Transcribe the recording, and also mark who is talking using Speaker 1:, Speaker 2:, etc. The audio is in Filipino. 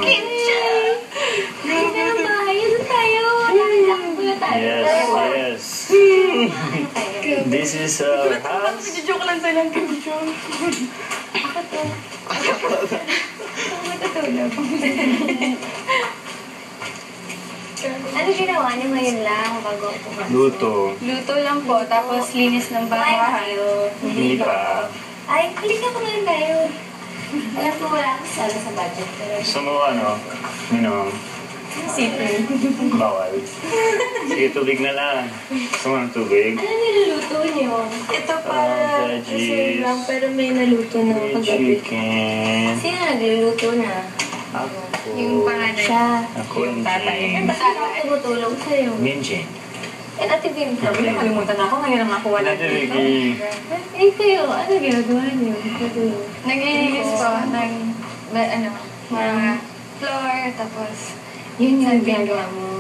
Speaker 1: Kitchen! Ay, meron bahay. Doon tayo. Nakakula tayo.
Speaker 2: Yes. This is our house.
Speaker 1: Joke lang sa'yo lang kitchen. Ako to. Ako matutulog. Ano ginawa niyo ngayon lang bago pumasok?
Speaker 2: Luto.
Speaker 1: Luto lang po, tapos linis ng bahay.
Speaker 2: Hindi pa.
Speaker 1: Ay, halika ko lang tayo. Alam ko wala akong sala sa budget.
Speaker 2: Gusto mo ano?
Speaker 1: Sipin.
Speaker 2: Bawal. Sige, tubig na lang. Gusto mo ng tubig?
Speaker 1: Ano niluluto niyo? Ito para
Speaker 2: veggies.
Speaker 1: lang, pero may naluto na
Speaker 2: May
Speaker 1: kagabi.
Speaker 2: chicken.
Speaker 1: Sino nagluluto na?
Speaker 2: Ako.
Speaker 1: Yung panganay. Siya.
Speaker 2: Ako
Speaker 1: Yung
Speaker 2: yung
Speaker 1: tatay.
Speaker 2: Jane.
Speaker 1: Sino ang tumutulong sa'yo?
Speaker 2: Minjin.
Speaker 1: Eh, Ate Bim.
Speaker 3: Nakalimutan na ako. Ngayon ang ako wala
Speaker 2: Ate
Speaker 3: dito.
Speaker 2: Vicky.
Speaker 1: Eh, kayo, ano ginagawa niyo?
Speaker 3: Naglilinis po ng mga floor, tapos
Speaker 1: Yun yung ginagawa mo.